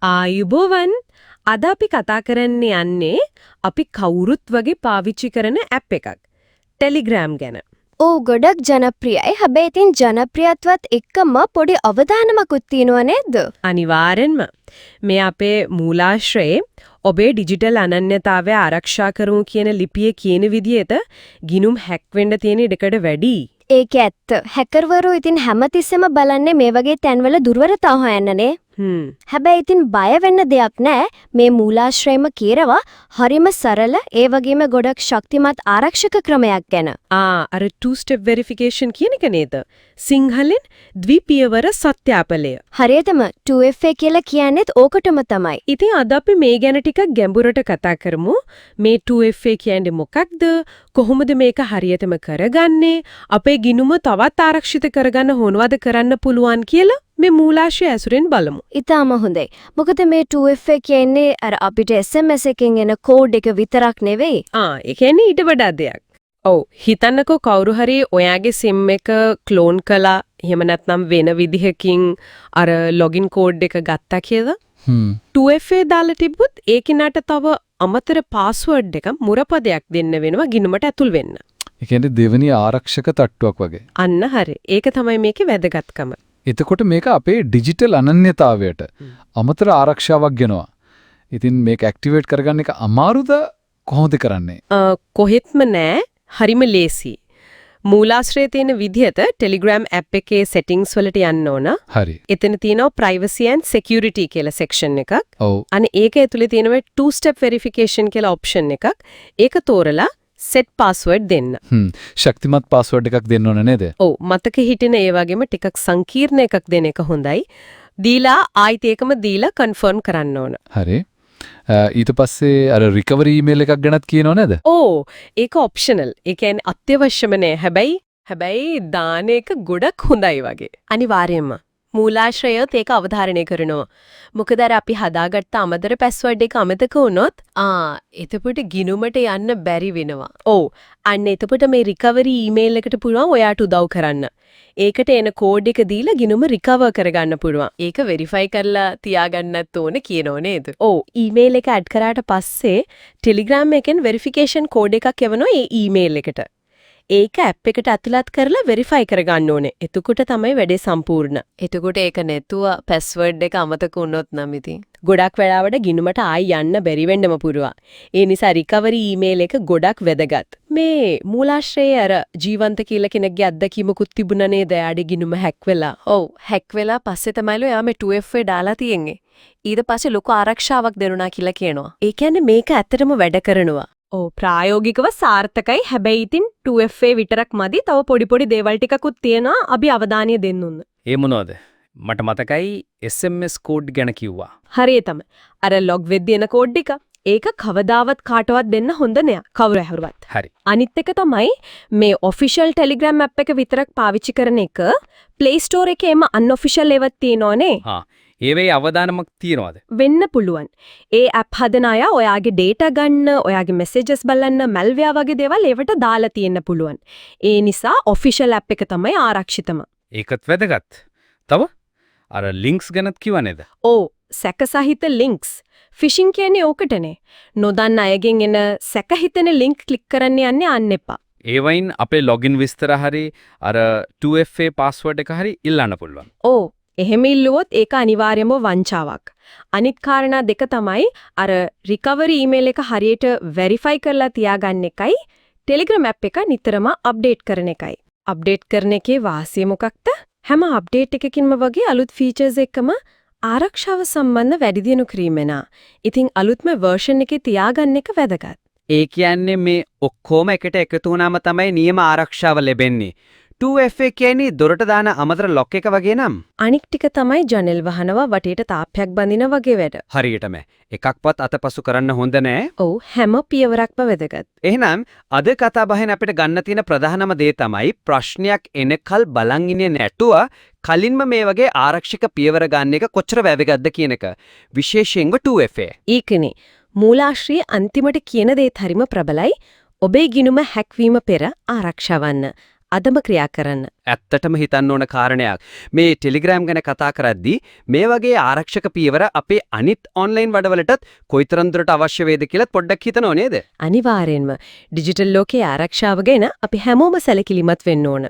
ආයුබෝවන් අද අපි කතා කරන්න යන්නේ අපි කවුරුත් වගේ පාවිච්චි කරන ඇප් එකක් ටෙලිග්‍රෑම් ගැන. ඕ ගොඩක් ජනප්‍රියයි. හැබැයි ඉතින් ජනප්‍රියත්වත් එක්කම පොඩි අවදානමකුත් තියෙනව නේද? අනිවාර්යෙන්ම මේ අපේ මූලාශ්‍රයේ ඔබේ ඩිජිටල් අනන්‍යතාවය ආරක්ෂා කරමු කියන ලිපියේ කියන විදිහට ගිනුම් හැක් වෙන්න තියෙන ඉඩකඩ වැඩි. ඒක ඇත්ත. හැකර්වරු ඉතින් හැමතිස්සෙම බලන්නේ මේ වගේ තැන්වල දුර්වලතා හොයන්නනේ. හැබැයි ඉතින් බය වෙන්න දෙයක් නැහැ. මේ මූලාශ්‍රයම කියනවා හරිම සරල ඒ වගේම ගොඩක් ශක්තිමත් ආරක්ෂක ක්‍රමයක් ගැන. අර 2 step verification කියන එක නේද? සිංහලෙන් ද්විපියවර සත්‍යාපලය. හරියටම 2FA කියලා කියන්නේත් ඕකටම තමයි. ඉතින් අද අපි මේ ගැන ටිකක් ගැඹුරට කතා කරමු. මේ 2FA කියන්නේ මොකක්ද? කොහොමද මේක හරියටම කරගන්නේ? අපේ ගිණුම තවත් ආරක්ෂිත කරගන්න මොනවද කරන්න පුළුවන් කියලා මේ මූලාශ්‍රය ඇසුරෙන් බලමු. ඉතාම හොඳයි. මොකද මේ 2FA කියන්නේ අර අපිට SMS එකෙන් එන කෝඩ් එක විතරක් නෙවෙයි. ඒ කියන්නේ ඊට වඩා දෙයක්. ඔව් හිතන්නකෝ කවුරු හරි ඔයාගේ SIM එක ක්ලෝන් කළා එහෙම නැත්නම් වෙන විදිහකින් අර ලොගින් කෝඩ් එක ගත්තා කියලා. 2FA දාලා තිබ්බොත් ඒ කෙනාට තව අමතර පාස්වර්ඩ් එක මුරපදයක් දෙන්න වෙනවා ගිණුමට ඇතුල් වෙන්න. ඒ කියන්නේ දෙවෙනි ආරක්ෂක තට්ටුවක් වගේ. අන්න හරි. ඒක තමයි මේකේ වැදගත්කම. එතකොට මේක අපේ ඩිජිටල් අනන්‍යතාවයට අමතර ආරක්ෂාවක් ගෙනවා. ඉතින් මේක ඇක්ටිවේට් කරගන්න එක අමාරුද කොහොමද කරන්නේ? කොහෙත්ම නෑ. හරිම ලේසි. මූලාශ්‍රයේ තියෙන විදිහට Telegram app එකේ settings වලට යන්න ඕන. හරි. එතන තියෙනවා privacy and security කියලා section එකක්. ඔව්. අනේ ඒක ඇතුලේ තියෙනවා 2 step verification කියලා option එකක්. ඒක තෝරලා set password දෙන්න. ශක්තිමත් password එකක් දෙන්න ඕන නේද? ඔව් මතක හිටින ඒ වගේම ටිකක් සංකීර්ණ එකක් දෙන එක හොඳයි. දීලා ආයිත් ඒකම දීලා confirm කරන්න ඕන. හරි. ඊට පස්සේ අර recovery email එකක් ගැනත් කියනව නේද? ඕ ඒක optional. ඒ කියන්නේ අත්‍යවශ්‍යම නෑ. හැබැයි දාන එක ගොඩක් හොඳයි වගේ. අනිවාර්යයෙන්ම මූලාශ්‍රයත් ඒක අවධාරණය කරනවා. මොකද අර අපි හදාගත්ත අමතර password එක අමතක වුණොත් එතකොට ගිණුමට යන්න බැරි වෙනවා. ඔව්. අන්න එතකොට මේ recovery email එකට පුළුවන් ඔයාට උදව් කරන්න. ඒකට එන කෝඩ් එක දීලා ගිණුම recover කරගන්න පුළුවන්. ඒක verify කරලා තියාගන්නත් ඕනේ කියනෝ නේද? ඔව්. email එක add කරාට පස්සේ Telegram එකෙන් verification code එකක් යවනවා ඒ email එකට. ඒක ඇප් එකට ඇතුළත් කරලා වෙරිෆයි කරගන්න ඕනේ. එතකොට තමයි වැඩේ සම්පූර්ණ. එතකොට ඒක නැතුව password එක අමතක වුණොත් නම් ඉතින් ගොඩක් වෙලාවට ගිණුමට ආයි යන්න බැරි වෙන්නම පුරුවා. ඒ නිසා recovery email එක ගොඩක් වැදගත්. මේ මූලාශ්‍රයේ අර ජීවන්ත කියලා කෙනෙක්ගේ අත්දැකීමකුත් තිබුණා නේද? එයාගේ ගිණුම හැක් වෙලා. ඔව් හැක් වෙලා පස්සේ තමයිලෝ එයා මේ 2FA දාලා තියෙන්නේ. ඊට පස්සේ ලොකු ආරක්ෂාවක් දෙනුණා කියලා කියනවා. ඒ කියන්නේ මේක ඇත්තටම වැඩ කරනවා. ප්‍රායෝගිකව සාර්ථකයි. හැබැයි ඉතින් 2FA විතරක් මදි. තව පොඩි දේවල් ටිකකුත් තියෙනවා. අපි අවධානය දෙන්න ඕන. ඒ මොනවද? මට මතකයි SMS කෝඩ් ගැන කිව්වා. හරියටම. අර ලොග් වෙද්දී එන කෝඩ් එක. ඒක කවදාවත් කාටවත් දෙන්න හොඳ නෑ. කවුරු ඇහුවත්. හරි. අනිත් එක තමයි මේ official Telegram app එක විතරක් පාවිච්චි කරන එක Play Store එකේම unofficial ඒවත් තියෙනවනේ. ඒවේ අවදානමක් තියනවාද? වෙන්න පුළුවන්. ඒ app හදන අය ඔයාගේ data ගන්න, ඔයාගේ messages බලන්න, malware වගේ දේවල් ඒවට දාලා තියෙන්න පුළුවන්. ඒ නිසා official app එක තමයි ආරක්ෂිතම. ඒකත් වැදගත්. තව අර links ගැනත් කිව්වා නේද? ඔව්, සැකසහිත links. phishing කියන්නේ ඕකටනේ. නොදන්න අයගෙන් එන සැකහිතෙන link click කරන්න යන්නේ අන්න එපා. ඒ වයින් අපේ login විස්තර හරි අර 2FA password එක හරි ඉල්ලන්න පුළුවන්. ඔව්. එහෙම ඉල්ලුවොත් ඒක අනිවාර්යම වංචාවක්. අනිත් කාරණා දෙක තමයි අර recovery email එක හරියට verify කරලා තියාගන්න එකයි Telegram app එක නිතරම update කරන එකයි. update කරන එකේ වාසිය මොකක්ද? හැම update එකකින්ම වගේ අලුත් features එකම ආරක්ෂාව සම්බන්ධ වැඩි දියුණු කිරීමන. ඉතින් අලුත්ම version එකේ තියාගන්න එක වැදගත්. ඒ කියන්නේ මේ ඔක්කොම එකට එකතු වුණාම තමයි නියම ආරක්ෂාව ලැබෙන්නේ. 2FA කියන්නේ දොරට දාන අමතර ලොක් එක වගේ නම්. අනික් ටික තමයි ජනෙල් වහනවා වටේට තාප්පයක් බඳින වගේ වැඩ. හරියටම. එකක්වත් අතපසු කරන්න හොඳ නෑ. ඔව් හැම පියවරක්ම වැදගත්. එහෙනම් අද කතා බහෙන් අපිට ගන්න තියෙන ප්‍රධානම දේ තමයි ප්‍රශ්නයක් එනකල් බලන් ඉන්නේ නැතුව කලින්ම මේ වගේ ආරක්ෂක පියවර ගන්න එක කොච්චර වැදගත්ද කියන එක. විශේෂයෙන්ම 2FA. ඒකනේ. මූලාශ්‍රයේ අන්තිමට කියන දේත් හරිම ප්‍රබලයි. ඔබේ ගිණුම හැක්වීම පෙර ආරක්ෂා වන්න. අදම ක්‍රියා කරන්න. ඇත්තටම හිතන්න ඕන කාරණයක්. මේ ටෙලිග්‍රෑම් ගැන කතා කරද්දී මේ වගේ ආරක්ෂක පියවර අපේ අනිත් ඔන්ලයින් වැඩවලටත් කොයිතරම් දුරට අවශ්‍ය වේද කියලා පොඩ්ඩක් හිතනව නේද? අනිවාර්යෙන්ම ඩිජිටල් ලෝකයේ ආරක්ෂාව ගැන අපි හැමෝම සැලකිලිමත් වෙන්න ඕන.